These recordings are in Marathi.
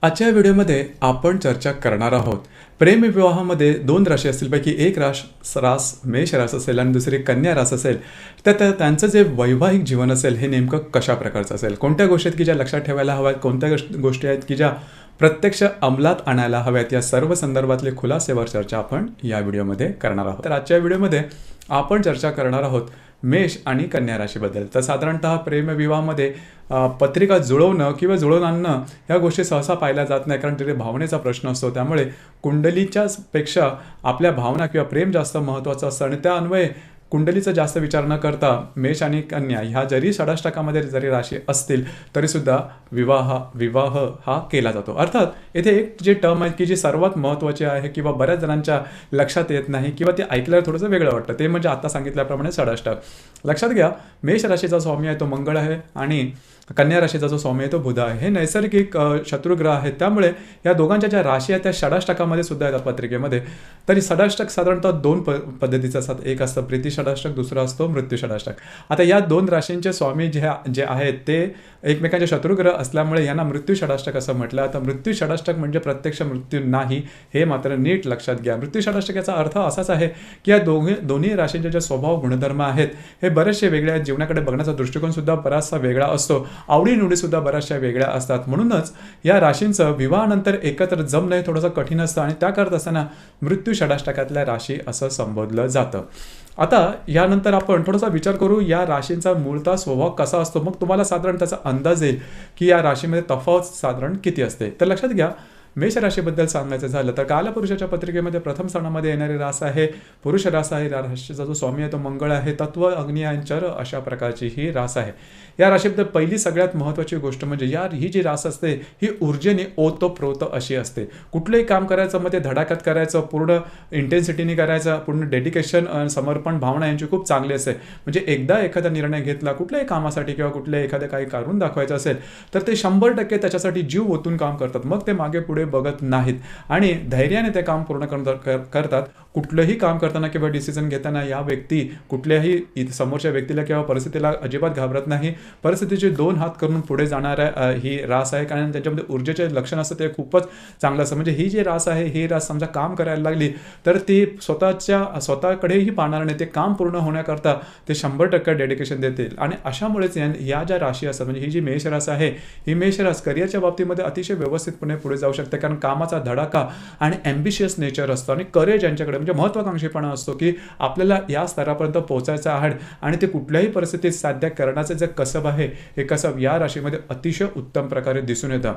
आजच्या व्हिडिओमध्ये आपण चर्चा करणार आहोत प्रेमविवाहामध्ये दोन राशी असतील पैकी एक रास मेष रास असेल आणि दुसरी कन्या रास असेल तर त्यांचं जे वैवाहिक जीवन असेल हे नेमकं कशा प्रकारचं असेल, कोणत्या गोष्टी आहेत की ज्या लक्षात ठेवायला हव्यात, कोणत्या गोष्टी आहेत की ज्या प्रत्यक्ष अंमलात आणायला हव्यात, या सर्व संदर्भातले खुलासेवर चर्चा आपण या व्हिडिओमध्ये करणार आहोत. तर आजच्या व्हिडिओमध्ये आपण चर्चा करणार आहोत मेष आणि कन्या राशीबद्दल. तर साधारणतः प्रेमविवाहामध्ये पत्रिका जुळवणं किंवा जुळवून आणणं ह्या गोष्टी सहसा पाहिल्या जात नाही, कारण तिथे भावनेचा प्रश्न असतो. त्यामुळे कुंडलीच्याच पेक्षा आपल्या भावना किंवा प्रेम जास्त महत्त्वाचं असतं आणि त्या अन्वये कुंडलीचा जास्त विचार न करता मेष आणि कन्या ह्या जरी षडाष्टकामध्ये जरी राशी असतील तरीसुद्धा विवाह हा केला जातो. अर्थात येथे एक जे टर्म आहे की जी सर्वात महत्त्वाची आहे किंवा बऱ्याच जणांच्या लक्षात येत नाही किंवा ते ऐकल्यावर थोडंसं वेगळं वाटतं, ते म्हणजे आता सांगितल्याप्रमाणे षडाष्टक. लक्षात घ्या, मेष राशीचा स्वामी आहे तो मंगळ आहे आणि कन्या राशीचा जो स्वामी आहे तो बुध आहे. हे नैसर्गिक शत्रुग्रह आहेत, त्यामुळे या दोघांच्या ज्या राशी आहेत त्या षडाष्टकामध्ये सुद्धा येतात पत्रिकेमध्ये. तरी षडाष्टक साधारणतः दोन पद्धतीचं असतात, एक असतं प्रीती षडाष्टक, दुसरा असतो मृत्यू षडाष्टक. आता या दोन राशींचे स्वामी जे आहेत ते एकमेकांचे शत्रुग्रह असल्यामुळे यांना मृत्यू षडाष्टक असं म्हटलं. आता मृत्यू षडाष्टक म्हणजे प्रत्यक्ष मृत्यू नाही, हे मात्र नीट लक्षात घ्या. मृत्यू षडाष्टक याचा अर्थ असाच आहे की या दोन्ही राशींचे जे स्वभाव गुणधर्म आहेत हे बरेचसे वेगळे आहेत, जीवनाकडे बघण्याचा दृष्टिकोन सुद्धा बराचसा वेगळा असतो, आवडीनिवडी सुद्धा बऱ्याचशा वेगळ्या असतात. म्हणूनच या राशींचं विवाहानंतर एकत्र जमणं हे थोडंसं कठीण असतं आणि त्या करत असताना मृत्यू षडाष्टकातल्या राशी असं संबोधलं जातं. आता यानंतर आपण थोडासा विचार करू या राशींचा मूळतः स्वभाव कसा असतो, मग तुम्हाला साधारण त्याचा अंदाज येईल की या राशीमध्ये तफावत साधारण किती असते. तर लक्षात घ्या, मेष राशीबद्दल सांगायचं झालं तर कालपुरुषाच्या पत्रिकेमध्ये प्रथम स्थानामध्ये येणारी रास आहे पुरुष रास आहे. या राशीचा जो स्वामी आहे तो मंगळ आहे. तत्व, अग्नी आणि चर अशा प्रकारची ही रास आहे. या राशीबद्दल पहिली सगळ्यात महत्त्वाची गोष्ट म्हणजे ही जी रास असते ही ऊर्जेने ओतप्रोत अशी असते. कुठलंही काम करायचं मग ते धडाक्यात करायचं, पूर्ण इंटेन्सिटीने करायचं, पूर्ण डेडिकेशन, समर्पण भावना यांची खूप चांगली असते. म्हणजे एकदा एखादा निर्णय घेतला कुठल्याही कामासाठी किंवा कुठल्याही एखाद्या काही करून दाखवायचं असेल तर ते 100% त्याच्यासाठी जीव ओतून काम करतात, मग ते मागे पुढे बघत नाहीत आणि धैर्याने ते काम पूर्ण करतात. कुठलंही काम करताना किंवा डिसिजन घेताना या व्यक्ती कुठल्याही समोरच्या व्यक्तीला किंवा परिस्थितीला अजिबात घाबरत नाही. परिस्थितीचे 2 हात करून पुढे जाणाऱ्या ही रास आहे, कारण त्याच्यामध्ये ऊर्जेचे लक्षण असतं ते खूपच चांगलं असतं. म्हणजे ही जी रास आहे ही रास समजा काम करायला लागली तर ती स्वतःकडेही पाहणार नाही, ते काम पूर्ण होण्याकरता ते 100% डेडिकेशन देतील. आणि अशामुळेच या ज्या राशी असतात म्हणजे ही जी मेष रास आहे ही मेष रास करिअरच्या बाबतीमध्ये अतिशय व्यवस्थितपणे पुढे जाऊ शकते, कारण कामाचा धडाका आणि ॲम्बिशियस नेचर असतं आणि करेज यांच्याकडे म्हणजे महत्त्वाकांक्षीपणा असतो की आपल्याला या स्तरापर्यंत पोहोचायचं आहे आणि ते कुठल्याही परिस्थितीत साध्य करण्याचं जे कसब आहे हे कसब या राशीमध्ये अतिशय उत्तम प्रकारे दिसून येतं.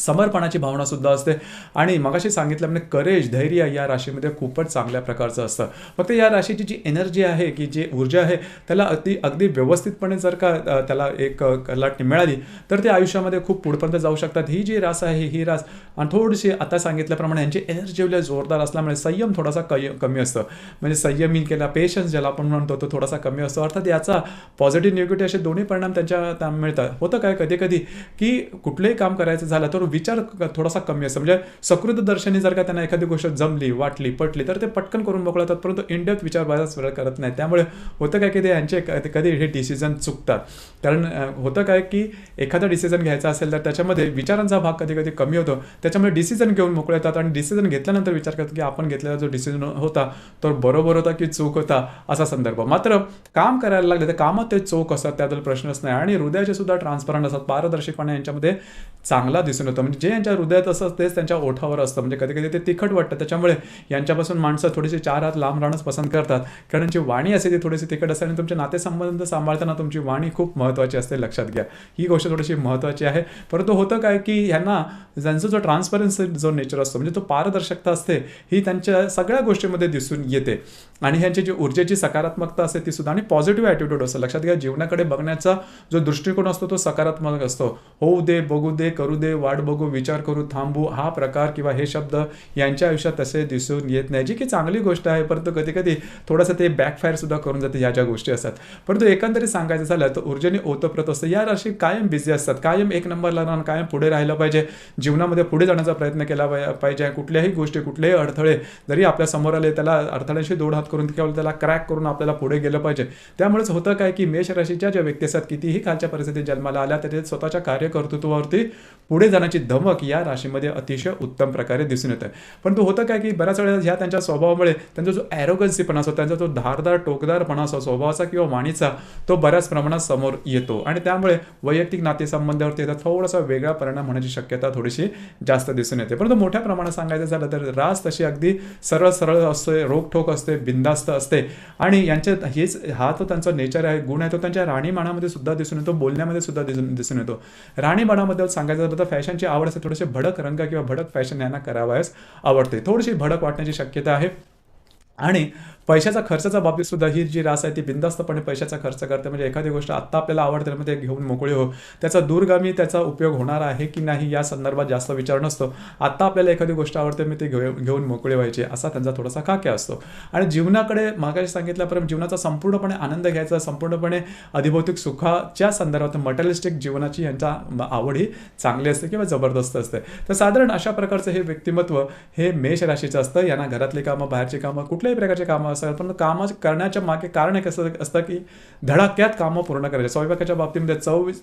समर्पणाची भावना सुद्धा असते आणि मगाशी सांगितल्याप्रमाणे करेज, धैर्य या राशीमध्ये खूपच चांगल्या प्रकारचं असतं. फक्त या राशीची जी एनर्जी आहे की जी ऊर्जा आहे त्याला अगदी व्यवस्थितपणे जर का त्याला एक कलाटणी मिळाली तर ते आयुष्यामध्ये खूप पुढपर्यंत जाऊ शकतात. ही जी रास आहे ही रास आणि थोडीशी आता सांगितल्याप्रमाणे यांची एनर्जी जोरदार असल्यामुळे संयम थोडासा कमी असतं. म्हणजे संयमी केला, पेशन्स ज्याला आपण म्हणतो तो थोडासा कमी असतो. अर्थात याचा पॉझिटिव्ह निगेटिव्ह असे दोन्ही परिणाम त्यांच्या मिळतात. होतं काय कधी कधी की कुठलंही काम करायचं झालं तर विचार थोडासा कमी असतो. म्हणजे सकृत दर्शनी जर का त्यांना एखादी गोष्ट जमली, वाटली, पटली तर ते पटकन करून मोकळतात, परंतु इनडेप्थ विचार बऱ्याच वेळ करत नाही. त्यामुळे होतं काय की ते यांचे कधी हे डिसिजन चुकतात. कारण होतं काय की एखादा डिसिजन घ्यायचा असेल तर त्याच्यामध्ये विचारांचा भाग कधी कधी कमी होतो, त्याच्यामुळे डिसिजन घेऊन मोकळे येतात आणि डिसिजन घेतल्यानंतर विचार करतात की आपण घेतलेला जो डिसिजन होता तो बरोबर होता की चूक होता असा संदर्भ. मात्र काम करायला लागले तर कामात ते चूक असतात, त्याबद्दल प्रश्नच नाही. आणि हृदयाचे सुद्धा ट्रान्सपरंट असतात, पारदर्शकपणा यांच्यामध्ये चांगला दिसून येतो. म्हणजे जे यांच्या हृदयात असतं तेच त्यांच्या ओठावर असतं. म्हणजे कधी कधी ते तिखट वाटतं, त्याच्यामुळे यांच्यापासून माणसं थोडीशी 4 हात लांब राहणंच पसंत करतात, कारण त्यांची वाणी असते ती थोडीशी तिखट असते आणि तुमचे नातेसंबंध सांभाळताना तुमची वाणी खूप महत्त्वाची असते. लक्षात घ्या, ही गोष्ट थोडीशी महत्त्वाची आहे. परंतु होतं काय की ह्यांना त्यांचा जो ट्रान्सपरन्सी जो नेचर असतो म्हणजे तो पारदर्शकता असते ही त्यांच्या सगळ्या गोष्टींमध्ये दिसून येते आणि ह्यांची जी ऊर्जेची सकारात्मकता असते ती सुद्धा आणि पॉझिटिव्ह ॲटिट्यूड असतं. लक्षात घ्या, जीवनाकडे बघण्याचा जो दृष्टिकोन असतो तो सकारात्मक असतो. होऊ दे, बघू दे, करू दे, वाट बघू, विचार करू, थांबू हा प्रकार किंवा हे शब्द यांच्या आयुष्यात तसे दिसून येत नाही, जी की चांगली गोष्ट आहे. परंतु कधी कधी थोडंसं ते बॅकफायर सुद्धा करून जाते ह्या ज्या गोष्टी असतात. परंतु एकंदरीत सांगायचं झालं तर ऊर्जेने ओतप्रत असतं. या राशी कायम बिझी असतात, कायम एक नंबरला राहून कायम पुढे राहिलं पाहिजे, जीवनामध्ये पुढे जाण्याचा प्रयत्न केला पाहिजे. कुठल्याही गोष्टी, कुठलेही अडथळे जरी आपल्या समोर आले त्याला अडथळ्यांशी 2 हात करून किंवा त्याला क्रॅक करून आपल्याला पुढे गेलं पाहिजे. त्यामुळेच होतं काय की मेष राशीच्या ज्या व्यक्ती असतात कितीही खालच्या परिस्थितीत जन्माला आल्या तरी स्वतःच्या कार्यकर्तृत्वावरती पुढे जाण्याची उत्साहाची धमक या राशीमध्ये अतिशय उत्तम प्रकारे दिसून येते. परंतु होतं काय की बऱ्याच वेळेला ह्या त्यांच्या स्वभावामुळे त्यांचा जो ॲरोगन्सीपणा असतो, त्यांचा जो धारदार टोकदारपणा असतो स्वभावाचा किंवा वाणीचा, तो बऱ्याच प्रमाणात समोर येतो आणि त्यामुळे वैयक्तिक नातेसंबंधावरती थोडासा वेगळा परिणाम होण्याची शक्यता थोडीशी जास्त दिसून येते. परंतु मोठ्या प्रमाणात सांगायचं झालं तर रास तशी अगदी सरळ सरळ असते, रोखठोक असते, बिंदास्त असते आणि हा तो त्यांचा नेचर आहे, गुण आहे, तो त्यांच्या राहणीमानामध्ये सुद्धा दिसून येतो, बोलण्यामध्ये सुद्धा दिसून येतो. राहणीमानाबद्दल सांगायचं झालं तर फॅशनची आवड असते, थोडेसे भडक रंग किंवा भडक फॅशन यांना करावयास आवडते, थोडीशी भडक वाटण्याची शक्यता आहे. आणि पैशाचा खर्चाच्या बाबतीत सुद्धा ही जी रास आहे ती बिंदास्तपणे पैशाचा खर्च करते. म्हणजे एखादी गोष्ट आत्ता आपल्याला आवडते मग ते घेऊन मोकळे हो, त्याचा दूरगामी त्याचा उपयोग होणार आहे की नाही या संदर्भात जास्त विचार नसतो. आत्ता आपल्याला एखादी गोष्ट आवडते मग ते घेऊन मोकळे व्हायचे असा त्यांचा थोडासा खाक्या असतो. आणि जीवनाकडे मागाशी सांगितल्याप्रमाणे जीवनाचा संपूर्णपणे आनंद घ्यायचा, संपूर्णपणे अधिभौतिक सुखाच्या संदर्भात मटेरियलिस्टिक जीवनाची यांचा आवड ही चांगली असते किंवा जबरदस्त असते. तर साधारण अशा प्रकारचं हे व्यक्तिमत्व हे मेष राशीचं असतं. यांना घरातली कामं, बाहेरची कामं, कुठल्याही प्रकारचे कामं असतात, पण कामं करण्याच्या मागे कारण एक असतं की धडाक्यात कामं पूर्ण करायचे. स्वयंपाकाच्या बाबतीमध्ये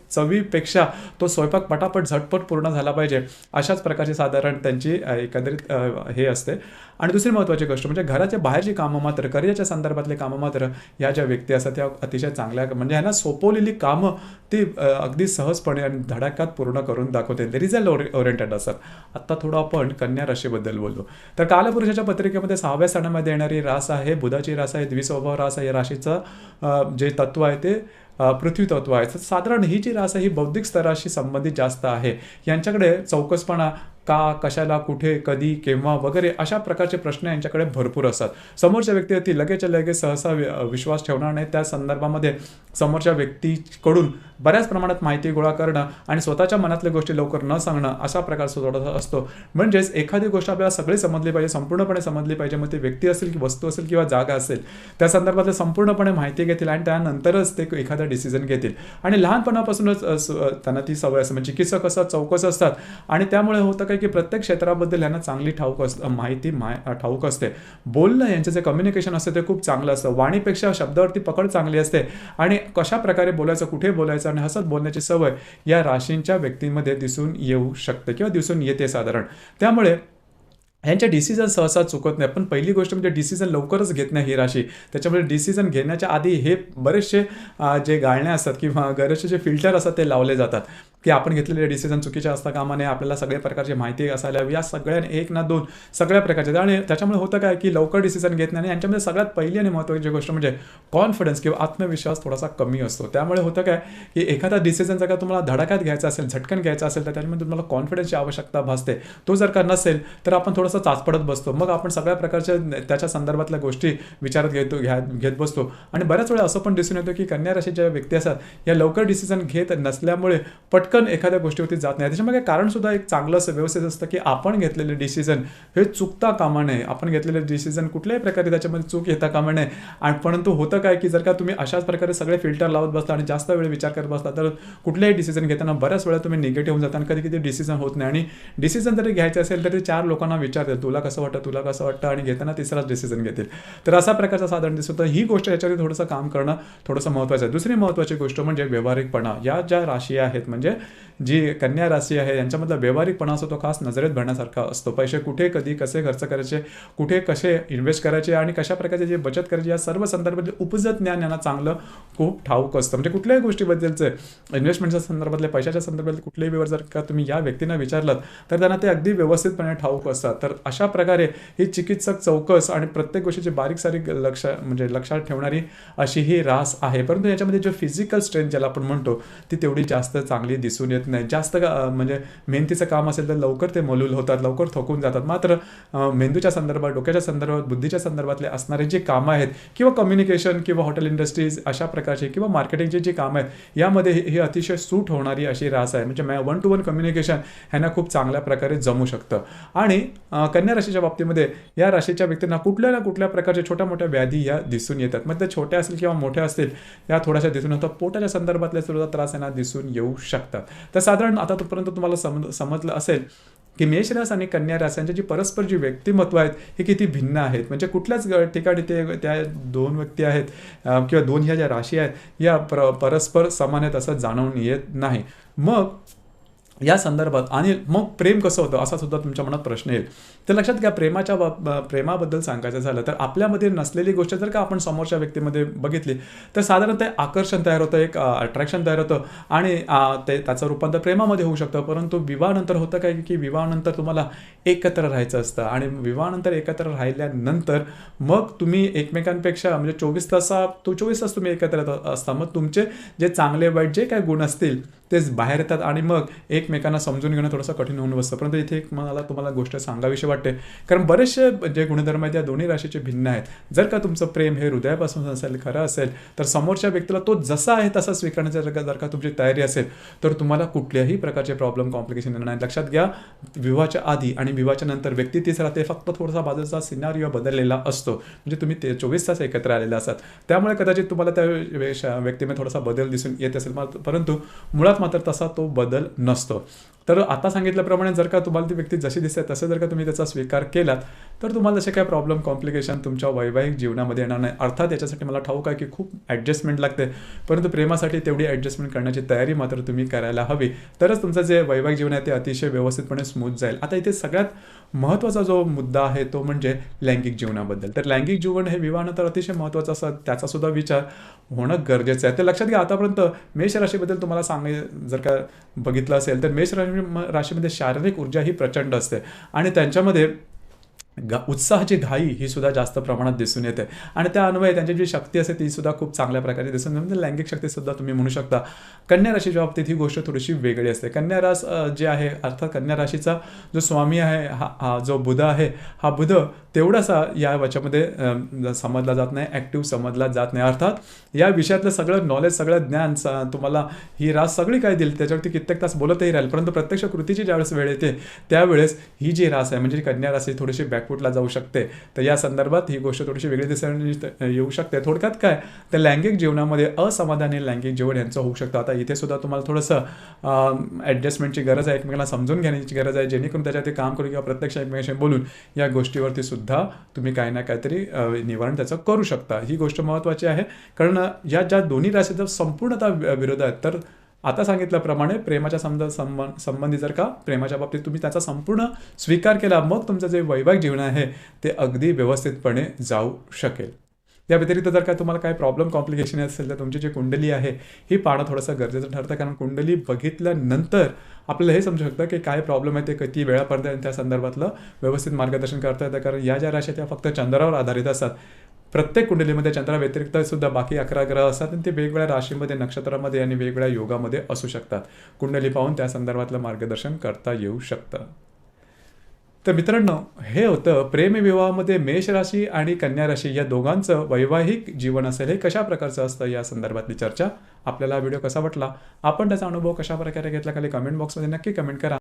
चवीपेक्षा तो स्वयंपाक पटापट झटपट पूर्ण झाला पाहिजे अशाच प्रकारची साधारण त्यांची एकंदरीत हे असते. आणि दुसरी महत्त्वाची गोष्ट म्हणजे घराच्या बाहेरची कामं मात्र, करिअरच्या संदर्भातले कामं मात्र या ज्या व्यक्ती असतात त्या अतिशय चांगल्या म्हणजे ह्यांना सोपवलेली कामं ती अगदी सहजपणे आणि धडाक्यात पूर्ण करून दाखवते, रिझल्ट ओरिएंटेड असतात. आत्ता थोडं आपण कन्या राशीबद्दल बोललो तर कालपुरुषाच्या पत्रिकेमध्ये 6व्या स्थानामध्ये येणारी रास आहे, बुधाची रास आहे, द्विस्वभाव रास आहे. या राशीचं जे तत्व आहे ते पृथ्वी तत्व आहे. साधारण ही जी रास आहे ही बौद्धिक स्तराशी संबंधित जास्त आहे. यांच्याकडे चौकसपणा, का, कशाला, कुठे, कधी, केव्हा वगैरे अशा प्रकारचे प्रश्न यांच्याकडे भरपूर असतात. समोरच्या व्यक्तीवरती लगेच सहसा विश्वास ठेवणार नाही. त्या संदर्भामध्ये समोरच्या व्यक्तीकडून बऱ्याच प्रमाणात माहिती गोळा करणं आणि स्वतःच्या मनातल्या गोष्टी लवकर न सांगणं असा प्रकार थोडासा असतो. म्हणजेच एखादी गोष्ट आपल्याला सगळी समजली पाहिजे, संपूर्णपणे समजली पाहिजे. मग ती व्यक्ती असेल की वस्तू असेल किंवा जागा असेल त्या संदर्भातले संपूर्णपणे माहिती घेतील आणि त्यानंतरच ते एखादा डिसिजन घेतील. आणि लहानपणापासूनच त्यांना ती सवय असते. म्हणजे चिकित्सक असतात, चौकस असतात आणि त्यामुळे होतं की प्रत्येक क्षेत्राबद्दल यांना चांगली माहिती ठाऊक असते. बोलणं यांचं जे कम्युनिकेशन असतं ते खूप चांगलं असतं. वाणीपेक्षा शब्दावरती पकड चांगली असते आणि कशा प्रकारे बोलायचं, कुठे बोलायचं आणि हसत बोलण्याची सवय या राशींच्या व्यक्तींमध्ये दिसून येऊ शकते किंवा दिसून येते साधारण. त्यामुळे ह्यांच्या डिसिजन सहसा चुकत नाही. पण पहिली गोष्ट म्हणजे डिसिजन लवकरच घेत नाही ही राशी. त्याच्यामुळे डिसिजन घेण्याच्या आधी हे बरेचसे जे गाळणे असतात किंवा बरेचसे जे फिल्टर असतात ते लावले जातात की आपण घेतलेले डिसिजन चुकीचे असता कामा नये, आपल्याला सगळ्या प्रकारची माहिती असायला हवी. या सगळ्या एक ना दोन सगळ्या प्रकारचे आणि त्याच्यामुळे होतं काय की लवकर डिसिजन घेत नाही. आणि यांच्यामध्ये सगळ्यात पहिली आणि महत्त्वाची गोष्ट म्हणजे कॉन्फिडन्स किंवा आत्मविश्वास थोडासा कमी असतो. त्यामुळे होतं काय की एखादा डिसिजन जर का तुम्हाला धडाक्यात घ्यायचा असेल, झटकन घ्यायचा असेल तर त्याच्यामध्ये तुम्हाला कॉन्फिडन्सची आवश्यकता भासते. तो जर का नसेल तर आपण थोडंसं चाचपडत बसतो. मग आपण सगळ्या प्रकारच्या त्याच्या संदर्भातल्या गोष्टी विचारात घेत बसतो. आणि बऱ्याच वेळा असं पण दिसून येतं की कन्या राशीच्या व्यक्ती असतात या लवकर डिसिजन घेत नसल्यामुळे पटकन एखाद्या गोष्टीवरती जात नाही. त्याच्यामागे कारण सुद्धा एक चांगलं असं व्यवस्थित असतं की आपण घेतलेले डिसिजन हे चुकता कामा नये. आपण घेतलेले डिसिजन कुठल्याही प्रकारे त्याच्यामध्ये चूक येता कामा नये. आणि परंतु होतं काय की जर का तुम्ही अशाच प्रकारे सगळे फिल्टर लावत बसला आणि जास्त वेळ विचार करत बसला तर कुठल्याही डिसिजन घेताना बऱ्याच वेळा तुम्ही निगेटिव्ह होऊन जाता आणि कधी डिसिजन होत नाही. आणि डिसिजन जरी घ्यायचं असेल तर ते 4 लोकांना विचारतील तुला कसं वाटतं आणि घेताना तिसराच डिसिजन घेतील. तर असा प्रकारचा साधारण दिसतो. ही गोष्ट याच्यावरती थोडंसं काम करणं थोडंसं महत्त्वाचं आहे. दुसरी महत्त्वाची गोष्ट म्हणजे व्यावहारिकपणा. या ज्या राशी आहेत म्हणजे जी कन्या राशी आहे यांच्यामधला व्यावहारिकपणा असतो तो खास नजरेत भरण्यासारखा असतो. पैसे कुठे, कधी, कसे खर्च करायचे, कुठे कसे इन्व्हेस्ट करायचे आणि कशा प्रकारचे जे बचत करायची या सर्व संदर्भातले उपजत ज्ञान यांना चांगलं खूप ठाऊक असतं. म्हणजे कुठल्याही गोष्टीबद्दलचे इन्व्हेस्टमेंटच्या संदर्भातले, पैशाच्या संदर्भातले कुठल्याही वेळेवर जर का तुम्ही या व्यक्तींना विचारलं तर त्यांना ते अगदी व्यवस्थितपणे ठाऊक असतात. तर अशा प्रकारे ही चिकित्सक चौकस आणि प्रत्येक गोष्टीची बारीक सारीक लक्षात ठेवणारी अशी ही रास आहे. परंतु याच्यामध्ये जो फिजिकल स्ट्रेंथ ज्याला आपण म्हणतो ती तेवढी जास्त चांगली दिसून येत नाही. जास्त म्हणजे मेहनतीचं काम असेल तर लवकर ते मलूल होतात, लवकर थकून जातात. मात्र मेंदूच्या संदर्भात, डोक्याच्या संदर्भात, बुद्धीच्या संदर्भातले असणारे जे कामं आहेत किंवा कम्युनिकेशन किंवा हॉटेल इंडस्ट्रीज अशा प्रकारचे किंवा मार्केटिंगची जी कामं आहेत यामध्ये हे अतिशय सूट होणारी अशी रास आहे. म्हणजे 1 to 1 कम्युनिकेशन ह्यांना खूप चांगल्या प्रकारे जमू शकतं. आणि कन्या राशीच्या बाबतीमध्ये या राशीच्या व्यक्तींना कुठल्या ना कुठल्या प्रकारच्या छोट्या मोठ्या व्याधी या दिसून येतात. मग ते छोट्या असतील किंवा मोठ्या असतील या थोड्याशा दिसून येतात. पोटाच्या संदर्भातले सुद्धा त्रास यांना दिसून येऊ शकतात. तर साधारण आता तोपर्यंत तुम्हाला समजलं असेल की मेष रास आणि कन्या रास यांची परस्पर जी व्यक्तिमत्व आहेत हे किती भिन्न आहेत. म्हणजे कुठल्याच ठिकाणी त्या 2 व्यक्ती आहेत किंवा 2 ह्या ज्या राशी आहेत या परस्पर समान आहेत असं जाणवून येत नाही. मग या संदर्भात. आणि मग प्रेम कसं होतं असा सुद्धा तुमच्या मनात प्रश्न येईल. तर लक्षात घ्या, प्रेमाबद्दल सांगायचं झालं तर आपल्यामध्ये नसलेली गोष्ट जर का आपण समोरच्या व्यक्तीमध्ये बघितली तर साधारणतः आकर्षण तयार होतं, एक अट्रॅक्शन तयार होतं आणि त्याचं रूपांतर प्रेमामध्ये होऊ शकतं. परंतु विवाहानंतर होतं काय की विवाहानंतर तुम्हाला एकत्र राहायचं असतं आणि विवाहानंतर एकत्र राहिल्यानंतर मग तुम्ही एकमेकांपेक्षा म्हणजे 24 तास तुम्ही एकत्र असता. मग तुमचे जे चांगले वाईट जे काही गुण असतील तेच बाहेर येतात आणि मग एकमेकांना समजून घेणं थोडंसं कठीण होऊन बसतं. परंतु इथे एक मला तुम्हाला गोष्ट सांगावीशी वाटते, कारण बरेचसे जे गुणधर्म आहेत त्या दोन्ही राशीचे भिन्न आहेत. जर का तुमचं प्रेम हे हृदयापासून असेल, खरं असेल, तर समोरच्या व्यक्तीला तो जसा आहे तसा स्वीकारण्याची जर का तुमची तयारी असेल तर तुम्हाला कुठल्याही प्रकारचे प्रॉब्लेम कॉम्प्लिकेशन येणार नाही. लक्षात घ्या, विवाहाच्या आधी आणि विवाहाच्या नंतर व्यक्ती तीच राहते, फक्त थोडासा बाजूचा सिनारिओ बदललेला असतो. म्हणजे तुम्ही ते 24 तास एकत्र आलेले असतात, त्यामुळे कदाचित तुम्हाला त्या व्यक्तीमध्ये थोडासा बदल दिसून येत असेल, परंतु मुळात मात्र तसा तो बदल नसतो. तर आता सांगितल्याप्रमाणे जर का तुम्हाला ती व्यक्ती जशी दिसते तसं जर का तुम्ही त्याचा स्वीकार केलात तर तुम्हाला जसे काय प्रॉब्लेम कॉम्प्लिकेशन तुमच्या वैवाहिक जीवनामध्ये येणार नाही. अर्थात याच्यासाठी मला ठाऊक आहे की खूप ॲडजस्टमेंट लागते, परंतु प्रेमासाठी तेवढी ॲडजस्टमेंट करण्याची तयारी मात्र तुम्ही करायला हवी, तरच तुमचं जे वैवाहिक जीवन आहे ते अतिशय व्यवस्थितपणे स्मूथ जाईल. आता इथे सगळ्यात महत्त्वाचा जो मुद्दा आहे तो म्हणजे लैंगिक जीवनाबद्दल. तर लैंगिक जीवन हे विवाहानंतर अतिशय महत्त्वाचं असं त्याचा सुद्धा विचार होणं गरजेचं आहे. ते लक्षात घ्या, आतापर्यंत मेष राशीबद्दल तुम्हाला जर का बघितलं असेल तर मेष राशीमध्ये शारीरिक ऊर्जा ही प्रचंड असते आणि त्यांच्यामध्ये उत्साहाची घाई ही सुद्धा जास्त प्रमाणात दिसून येते आणि त्या अन्वये त्यांची जी शक्ती असते ती सुद्धा खूप चांगल्या प्रकारे दिसून येते. म्हणजे लैंगिक शक्ती सुद्धा तुम्ही म्हणू शकता. कन्या राशीच्या बाबतीत ही गोष्ट थोडीशी वेगळी असते. कन्या रास जे आहे, अर्थात कन्या राशीचा जो स्वामी आहे हा जो बुध आहे, हा बुध तेवढासा या याच्यामध्ये समजला जात नाही, ॲक्टिव्ह समजला जात नाही. अर्थात या विषयातलं सगळं नॉलेज, सगळं ज्ञान तुम्हाला ही रास सगळी काय देईल त्याच्यावरती कित्येक तास बोलतही राहील, परंतु प्रत्यक्ष कृतीची ज्यावेळेस वेळ येते त्यावेळेस ही जी रास आहे म्हणजे कन्या राशी थोडीशी बॅकफुटला जाऊ शकते. तर या संदर्भात ही गोष्ट थोडीशी वेगळी दिसून येऊ शकते. थोडक्यात काय, तर लैंगिक जीवनामध्ये असमाधानी लैंगिक जीवन यांचं होऊ शकतं. आता इथे सुद्धा तुम्हाला थोडंसं ॲडजस्टमेंटची गरज आहे, एकमेकांना समजून घेण्याची गरज आहे, जेणेकरून त्याच्यावरती काम करून किंवा प्रत्यक्ष एकमेकांशी बोलून या गोष्टीवरती सुद्धा तुम्ही काही ना काहीतरी निवारण त्याचं करू शकता. ही गोष्ट महत्त्वाची आहे, कारण या ज्या दोन्ही राशीचा संपूर्णतः विरोध आहेत. तर आता सांगितल्याप्रमाणे प्रेमाच्या संबंधी जर का प्रेमाच्या बाबतीत तुम्ही त्याचा संपूर्ण स्वीकार केला मग तुमचं जे वैवाहिक जीवन आहे ते अगदी व्यवस्थितपणे जाऊ शकेल. या व्यतिरिक्त जर का तुम्हाला काही प्रॉब्लेम कॉम्प्लिकेशन असेल तर तुमची जी कुंडली आहे ही पाहणं थोडंसं गरजेचं ठरतं, कारण कुंडली बघितल्यानंतर आपल्याला हे समजू शकतं की काय प्रॉब्लेम आहे, ते किती वेळापर्यंत त्या संदर्भातलं व्यवस्थित मार्गदर्शन करता येतं. कारण या ज्या राशी त्या फक्त चंद्रावर आधारित असतात. प्रत्येक कुंडलीमध्ये चंद्रा व्यतिरिक्त सुद्धा बाकी 11 ग्रह असतात आणि ते वेगवेगळ्या राशीमध्ये, नक्षत्रामध्ये आणि वेगवेगळ्या योगामध्ये असू शकतात. कुंडली पाहून त्या संदर्भातलं मार्गदर्शन करता येऊ शकतं. तर मित्रांनो, हे होतं प्रेमविवाहामध्ये मेष राशी आणि कन्या राशी या दोघांचं वैवाहिक जीवन असेल हे कशा प्रकारचं असतं या संदर्भातली चर्चा. आपल्याला व्हिडिओ कसा वाटला, आपण त्याचा अनुभव कशा प्रकारे घेतला, खाली कमेंट बॉक्समध्ये नक्की कमेंट करा.